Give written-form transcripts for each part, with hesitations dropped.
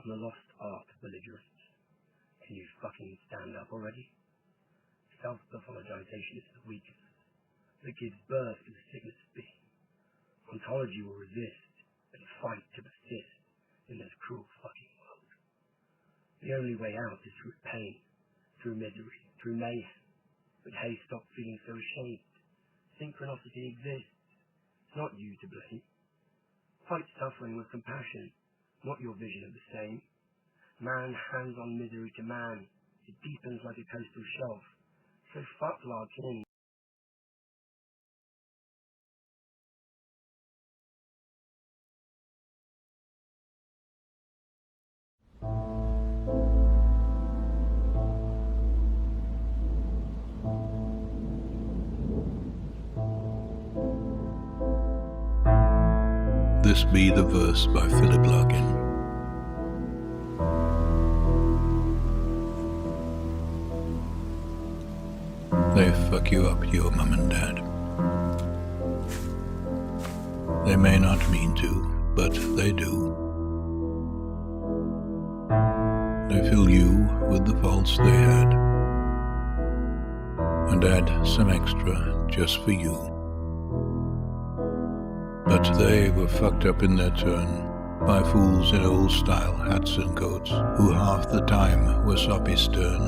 on the lost art of belligerence. Can you fucking stand up already? Self-pathologization is the weakest, that gives birth to the sickness of being. Ontology will resist and fight to persist in this cruel fucking world. The only way out is through pain, through misery, through mayhem. But hey, stop feeling so ashamed. Synchronicity exists. It's not you to blame. Fight suffering with compassion, not your vision of the same. Man hands on misery to man. It deepens like a coastal shelf. So fuck large in. This be the verse by Philip Larkin. They fuck you up, your mum and dad. They may not mean to, but they do. They fill you with the faults they had, and add some extra just for you. But they were fucked up in their turn by fools in old-style hats and coats, who half the time were soppy stern.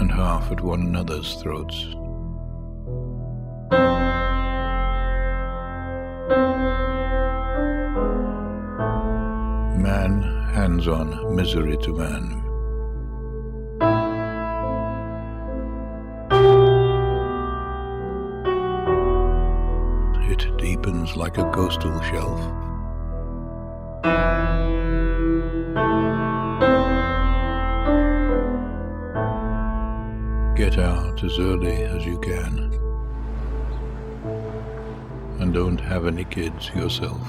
And half at one another's throats. Man hands on misery to man. It deepens like a coastal shelf. Get out as early as you can. And don't have any kids yourself.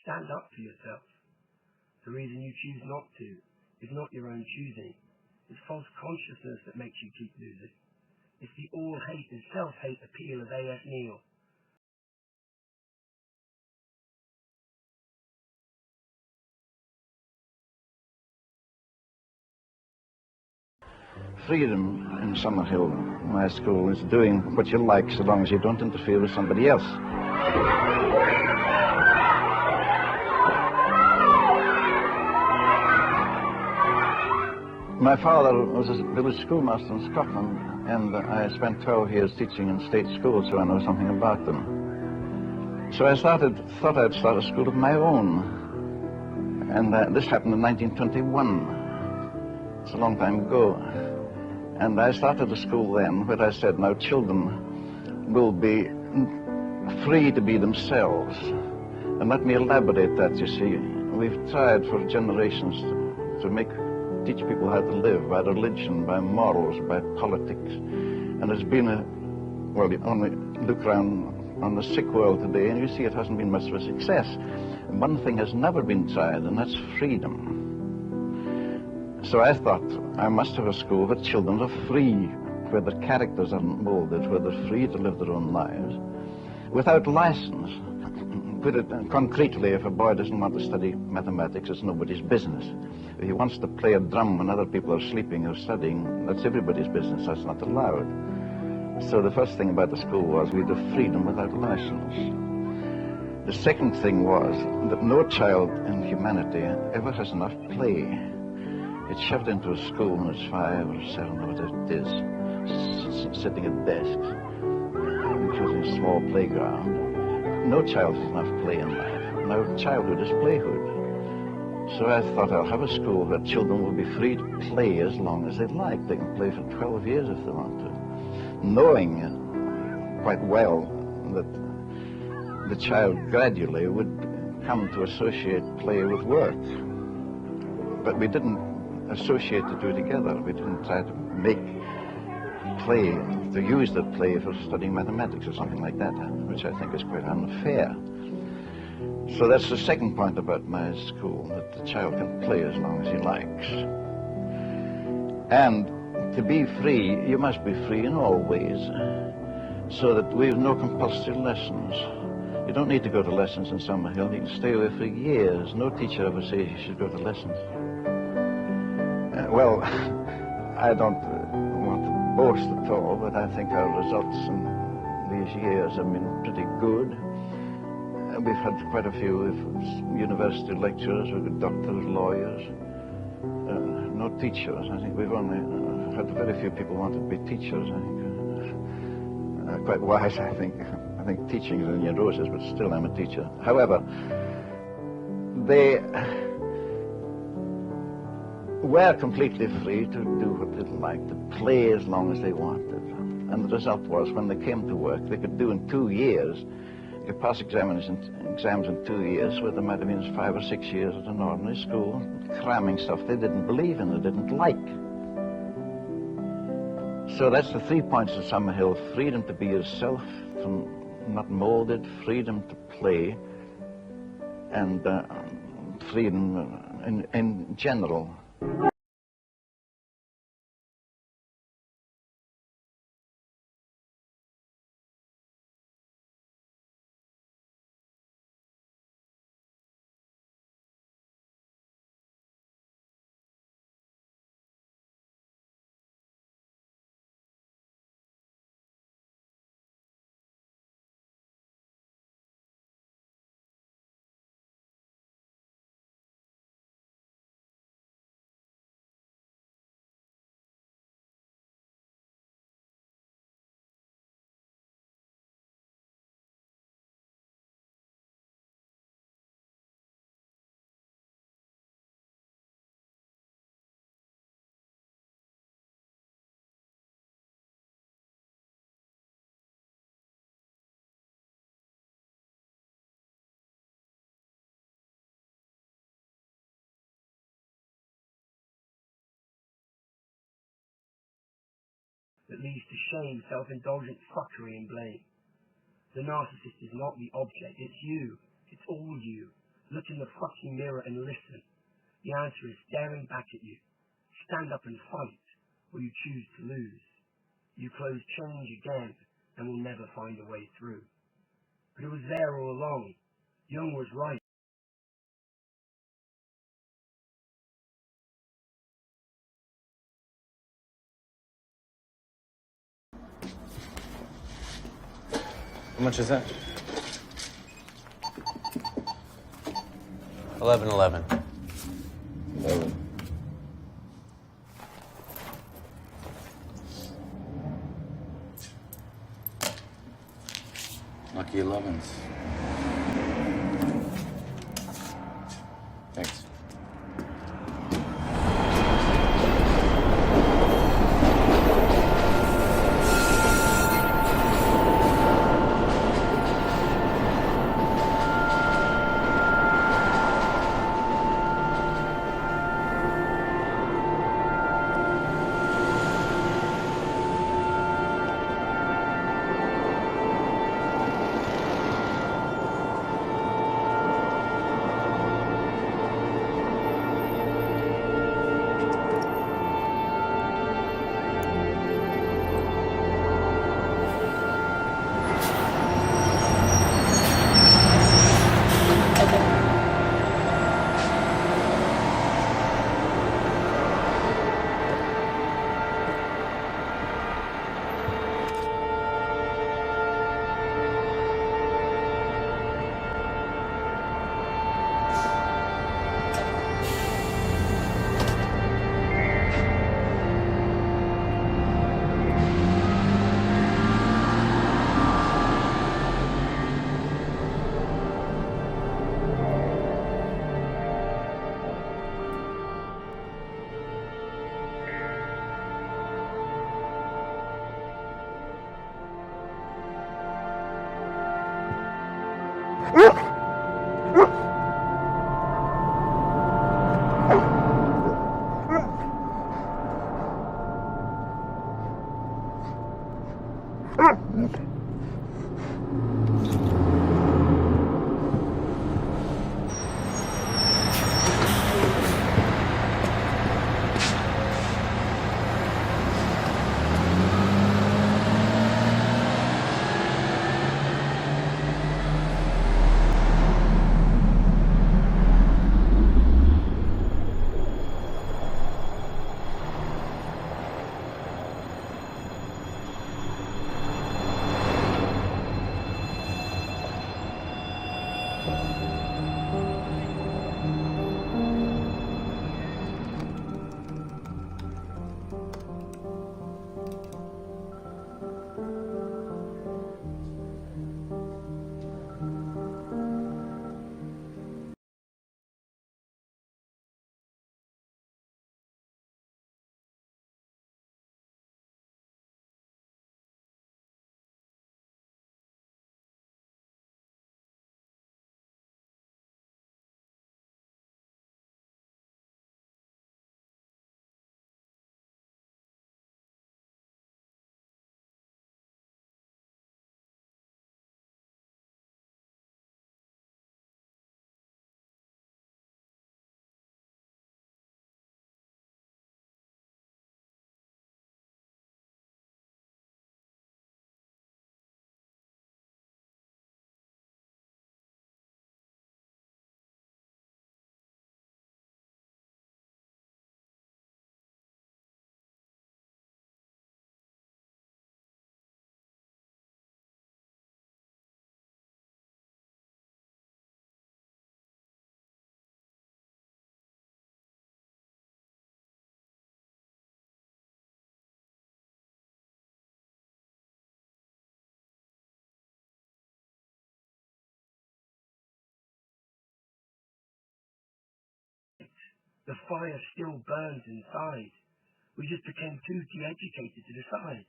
Stand up for yourself. The reason you choose not to is not your own choosing. It's false consciousness that makes you keep losing. It's the all-hate and self-hate appeal of A.F. Neal. Freedom in Summerhill, my school, is doing what you like so long as you don't interfere with somebody else. My father was a village schoolmaster in Scotland, and I spent 12 years teaching in state schools, so I know something about them. So I thought I'd start a school of my own, and this happened in 1921. It's a long time ago. And I started a school then where I said, now children will be free to be themselves. And let me elaborate that, you see. We've tried for generations to teach people how to live by religion, by morals, by politics. And there's been well, you only look around on the sick world today and you see it hasn't been much of a success. And one thing has never been tried, and that's freedom. So I thought I must have a school where children are free, where their characters aren't molded, where they're free to live their own lives, without license. Put it concretely, if a boy doesn't want to study mathematics, it's nobody's business. If he wants to play a drum when other people are sleeping or studying, that's everybody's business, that's not allowed. So the first thing about the school was we had the freedom without license. The second thing was that no child in humanity ever has enough play. It's shoved into a school when it's 5 or 7 or whatever it is, sitting at desks, including a small playground. No child has enough play in life. Now childhood is playhood. So I thought I'll have a school where children will be free to play as long as they like. They can play for 12 years if they want to, knowing quite well that the child gradually would come to associate play with work. But we didn't associate the two together. We didn't try to make play, to use the play for studying mathematics or something like that, which I think is quite unfair. So that's the second point about my school, that the child can play as long as he likes. And to be free, you must be free in all ways, so that we have no compulsory lessons. You don't need to go to lessons in Summerhill. You can stay away for years. No teacher ever says you should go to lessons. Well, I don't want to boast at all, but I think our results in these years have been pretty good. We've had quite a few university lecturers, we've got doctors, lawyers, no teachers. I think we've only had very few people want to be teachers. I think quite wise, I think. I think teaching is a neurosis, but still I'm a teacher. However, they were completely free to do what they liked, to play as long as they wanted. And the result was, when they came to work, they could do in 2 years, they could pass exams in 2 years, where they might have been 5 or 6 years at an ordinary school, cramming stuff they didn't believe in, they didn't like. So that's the 3 points of Summerhill: freedom to be yourself, not molded, freedom to play, and freedom in general. That leads to shame, self-indulgent fuckery and blame. The narcissist is not the object, it's you. It's all you. Look in the fucking mirror and listen. The answer is staring back at you. Stand up and fight, or you choose to lose. You close change again, and will never find a way through. But it was there all along. Jung was right. How much is that? 11.11. Lucky 11s. Thanks. The fire still burns inside. We just became too de-educated to decide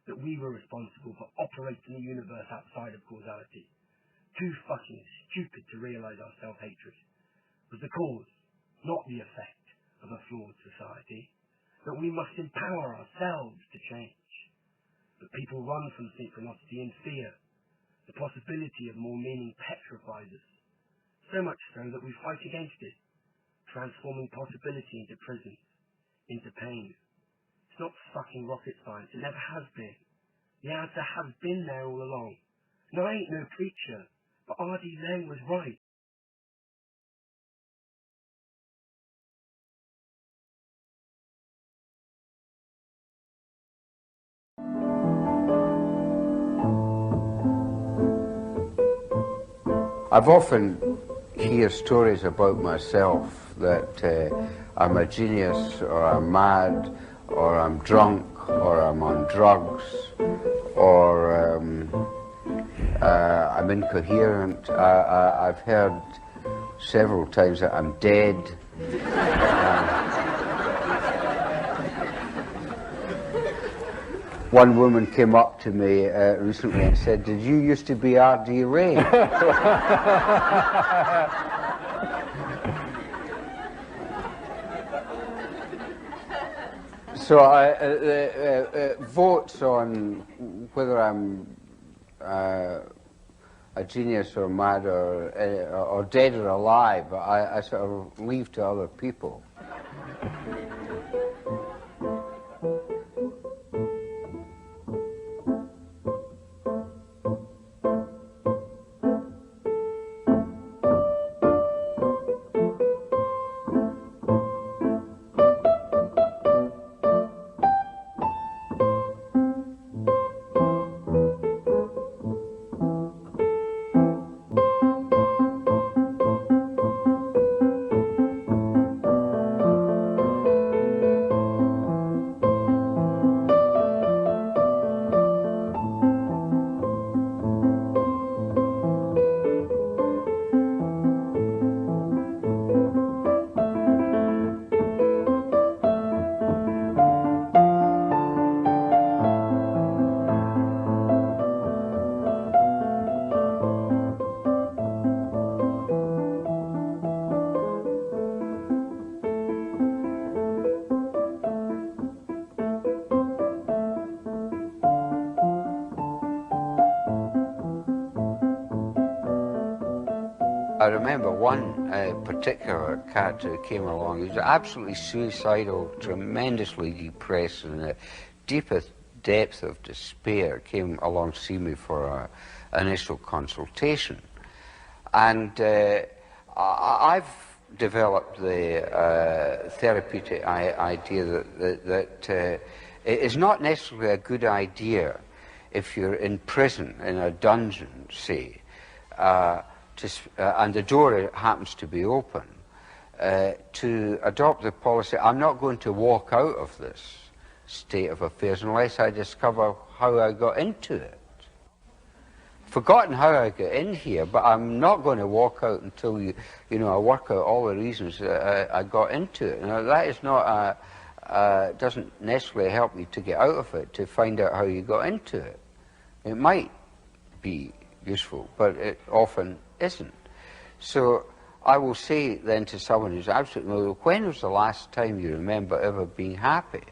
that we were responsible for operating the universe outside of causality. Too fucking stupid to realize our self-hatred was the cause, not the effect, of a flawed society. That we must empower ourselves to change. But people run from synchronicity in fear. The possibility of more meaning petrifies us. So much so that we fight against it, transforming possibility into prison, into pain. It's not fucking rocket science, it never has been. The answer has been there all along. And I ain't no preacher, but R.D. Laing was right. I've often hear stories about myself that I'm a genius, or I'm mad, or I'm drunk, or I'm on drugs, or I'm incoherent. I've heard several times that I'm dead. One woman came up to me recently and said, "Did you used to be R.D. Laing?" So votes on whether I'm a genius or mad or dead or alive, I sort of leave to other people. I remember one particular character who came along. He was absolutely suicidal, tremendously depressed, and the deepest depth of despair, came along to see me for an initial consultation. And I've developed the therapeutic idea that it is not necessarily a good idea if you're in prison, in a dungeon, say, and the door happens to be open, to adopt the policy, I'm not going to walk out of this state of affairs unless I discover how I got into it. Forgotten how I got in here, but I'm not going to walk out until I work out all the reasons I got into it. Now, that is not doesn't necessarily help you to get out of it, to find out how you got into it. It might be useful, but it often isn't. So I will say then to someone who's absolutely, well, when was the last time you remember ever being happy?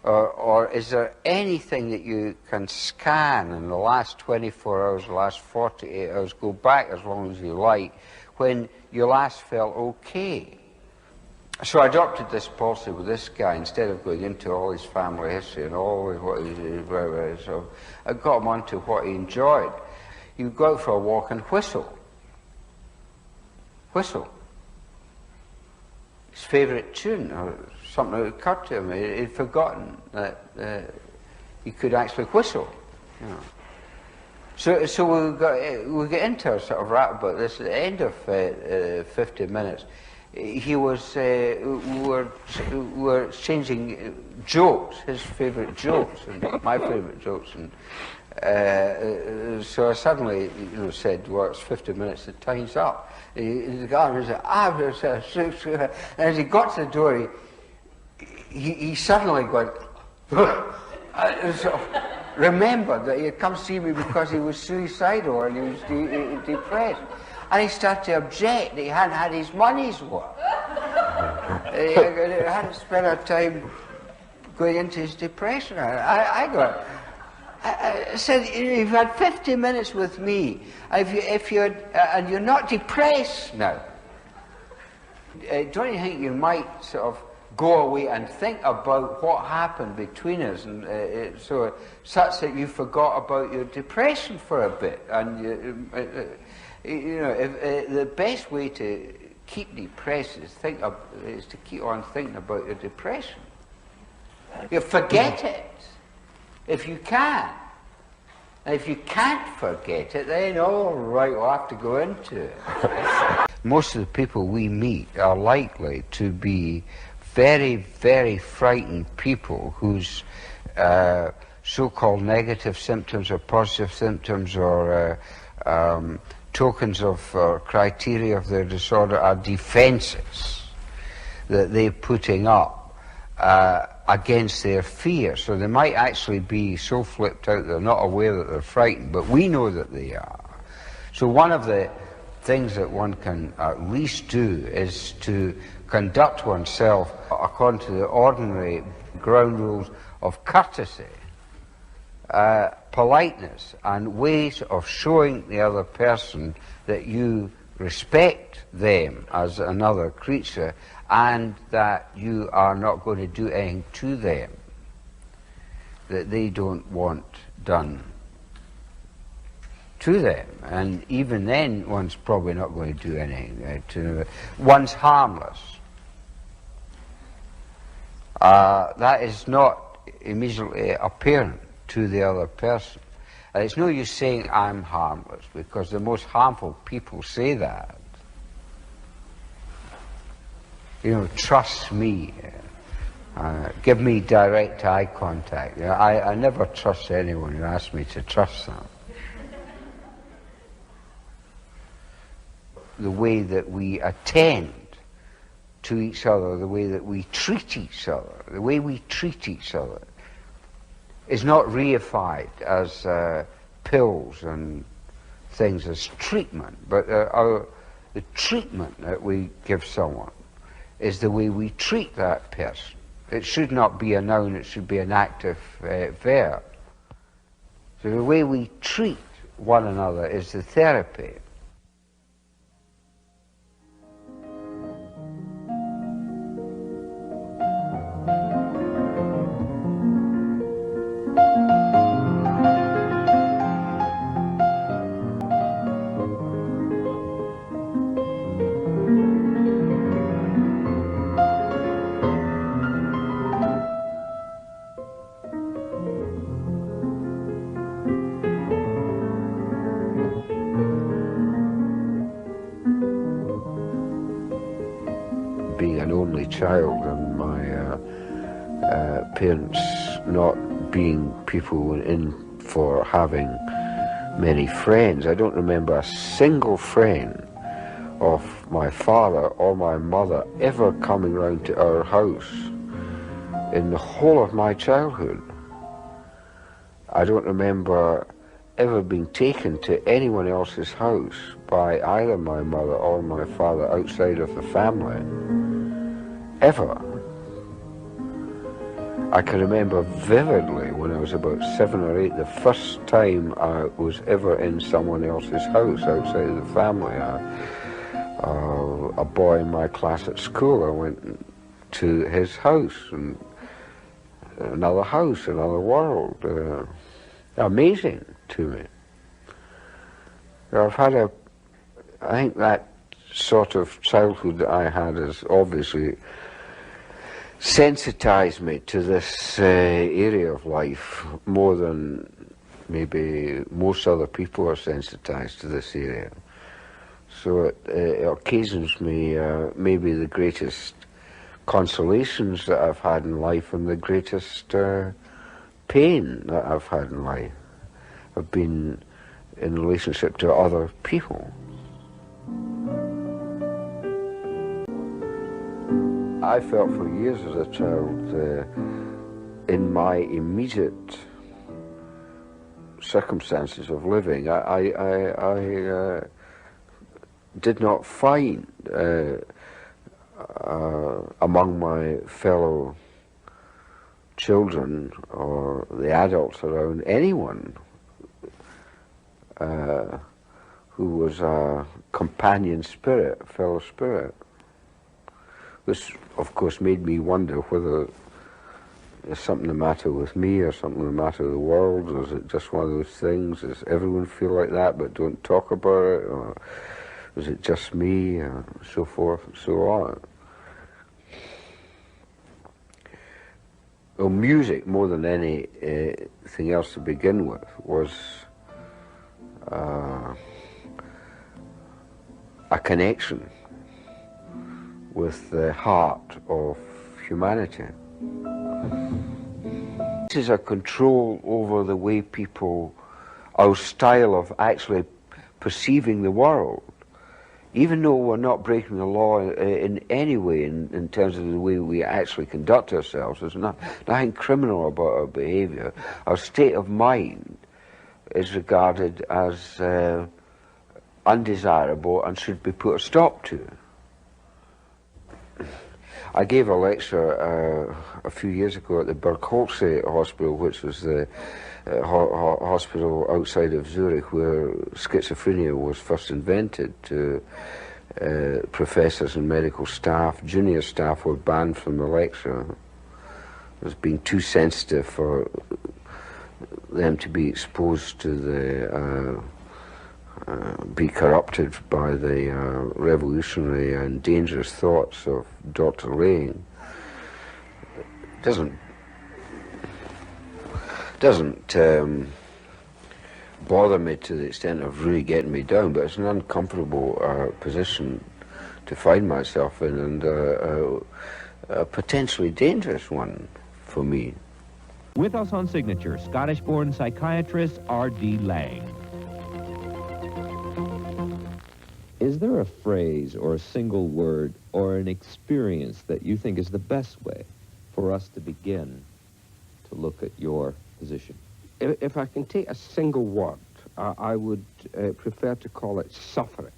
Or is there anything that you can scan in the last 24 hours, the last 48 hours, go back as long as you like, when you last felt okay? So I adopted this policy with this guy. Instead of going into all his family history and all what he, so I got him onto what he enjoyed. He would go out for a walk and whistle. Whistle. His favourite tune, or something that occurred to him. He'd forgotten that he could actually whistle. So we get into a sort of rap about this. At the end of 50 minutes, he was we were changing jokes, his favourite jokes and my favourite jokes, and so I suddenly said, well, it's 50 minutes, the time's up. The guy was like, and as he got to the door, he suddenly went, remembered that he had come to see me because he was suicidal and he was depressed. And he started to object that he hadn't had his money's worth. He hadn't spent our time going into his depression. I said, you've had 50 minutes with me, and you're not depressed now. Don't you think you might sort of go away and think about what happened between us, and such that you forgot about your depression for a bit, and the best way to keep depressed is to keep on thinking about your depression. You forget it if you can. And if you can't forget it, then all right, we'll have to go into it. Most of the people we meet are likely to be very, very frightened people whose so-called negative symptoms or positive symptoms or tokens of criteria of their disorder are defenses that they're putting up against their fear. So they might actually be so flipped out they're not aware that they're frightened, but we know that they are. So one of the things that one can at least do is to conduct oneself according to the ordinary ground rules of courtesy, politeness, and ways of showing the other person that you respect them as another creature and that you are not going to do anything to them that they don't want done to them. And even then, one's probably not going to do anything to them. One's harmless. That is not immediately apparent to the other person. And it's no use saying I'm harmless, because the most harmful people say that. Trust me. Give me direct eye contact. I never trust anyone who asks me to trust them. The way that we attend to each other, the way that we treat each other, the way we treat each other is not reified as pills and things as treatment, but the treatment that we give someone is the way we treat that person. It should not be a noun, it should be an active verb. So the way we treat one another is the therapy. child, and my parents not being people in for having many friends. I don't remember a single friend of my father or my mother ever coming round to our house in the whole of my childhood. I don't remember ever being taken to anyone else's house by either my mother or my father outside of the family, ever. I can remember vividly when I was about 7 or 8, the first time I was ever in someone else's house outside of the family. A boy in my class at school, I went to his house, and another house, another world. Amazing to me. I've had I think that sort of childhood that I had has obviously sensitized me to this area of life more than maybe most other people are sensitized to this area. So it occasions me maybe the greatest consolations that I've had in life and the greatest pain that I've had in life have been in relationship to other people. I felt for years as a child in my immediate circumstances of living, I did not find among my fellow children or the adults around anyone who was a companion spirit, fellow spirit. This, of course, made me wonder whether there's something the matter with me or something the matter with the world, or is it just one of those things? Does everyone feel like that but don't talk about it? Or is it just me? So forth and so on. Well, music, more than anything else to begin with, was a connection with the heart of humanity. This is a control over the way people, our style of actually perceiving the world. Even though we're not breaking the law in any way in terms of the way we actually conduct ourselves, there's nothing criminal about our behavior. Our state of mind is regarded as undesirable and should be put a stop to. I gave a lecture a few years ago at the Bergholze Hospital, which was the hospital outside of Zurich where schizophrenia was first invented, to professors and medical staff. Junior staff were banned from the lecture as being too sensitive for them to be exposed to the be corrupted by the revolutionary and dangerous thoughts of Dr. Lang. Doesn't bother me to the extent of really getting me down, but it's an uncomfortable position to find myself in, and a potentially dangerous one for me. With us on Signature, Scottish-born psychiatrist R.D. Lang. Is there a phrase or a single word or an experience that you think is the best way for us to begin to look at your position? If I can take a single word, I would prefer to call it suffering.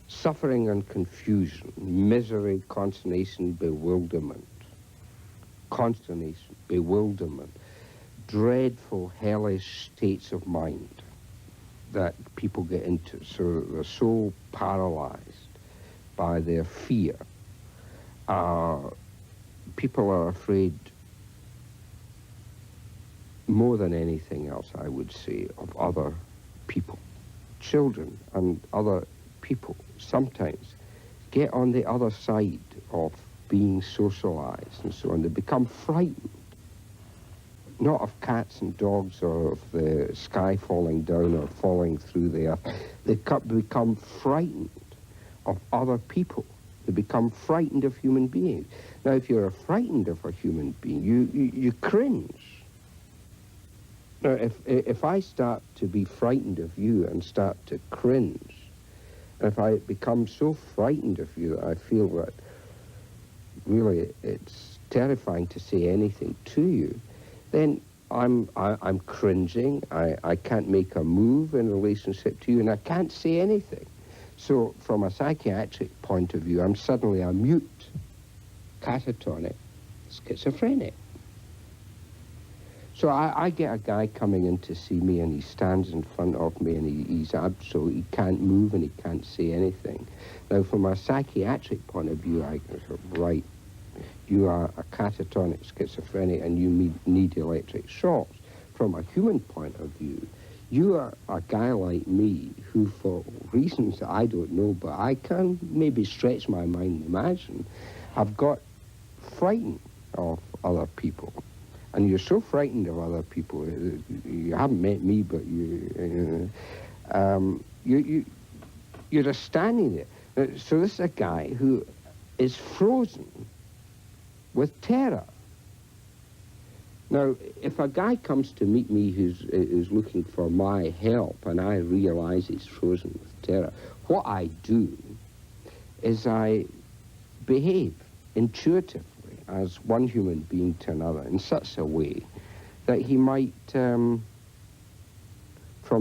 Suffering and confusion, misery, consternation, bewilderment. Consternation, bewilderment, dreadful, hellish states of mind that people get into. So they're so paralyzed by their fear. People are afraid, more than anything else, I would say, of other people. Children and other people sometimes get on the other side of being socialized and so on. They become frightened, not of cats and dogs or of the sky falling down or falling through the earth. They become frightened of other people They become frightened of human beings. Now, if you're frightened of a human being, you cringe. Now, if I start to be frightened of you and start to cringe, if I become so frightened of you, I feel that really it's terrifying to say anything to you, then I'm cringing. I can't make a move in relationship to you, and I can't say anything. So from a psychiatric point of view, I'm suddenly a mute, catatonic, schizophrenic. So I get a guy coming in to see me, and he stands in front of me, and he's absolutely, he can't move and he can't say anything. Now, from a psychiatric point of view, I go, right, you are a catatonic schizophrenic and you need electric shocks. From a human point of view, you are a guy like me who, for reasons that I don't know, but I can maybe stretch my mind and imagine, have got frightened of other people. And you're so frightened of other people. You haven't met me, but you're just standing there. So this is a guy who is frozen with terror. Now, if a guy comes to meet me who's looking for my help, and I realize he's frozen with terror, what I do is I behave intuitively as one human being to another in such a way that he might, from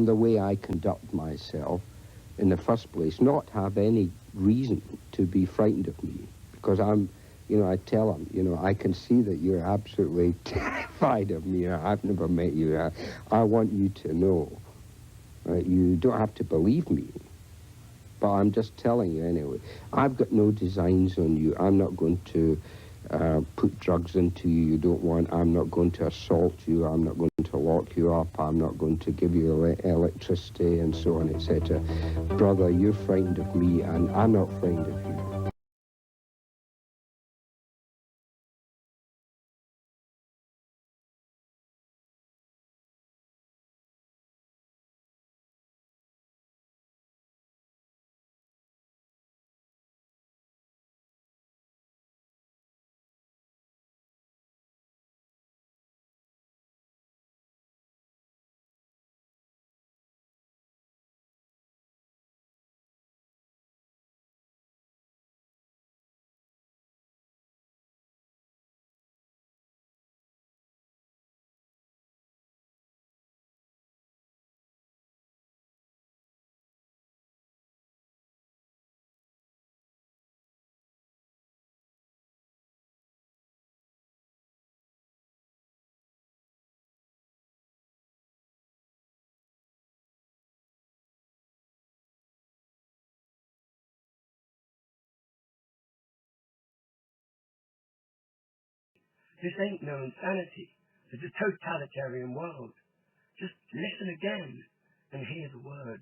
the way I conduct myself in the first place, not have any reason to be frightened of me. Because I'm, I tell him, I can see that you're absolutely terrified of me. I've never met you. I want you to know. You don't have to believe me. But I'm just telling you anyway. I've got no designs on you. I'm not going to put drugs into you don't want. I'm not going to assault you. I'm not going to lock you up. I'm not going to give you electricity and so on, etc. Brother, you're frightened of me, and I'm not frightened of you. This ain't no insanity. It's a totalitarian world. Just listen again and hear the word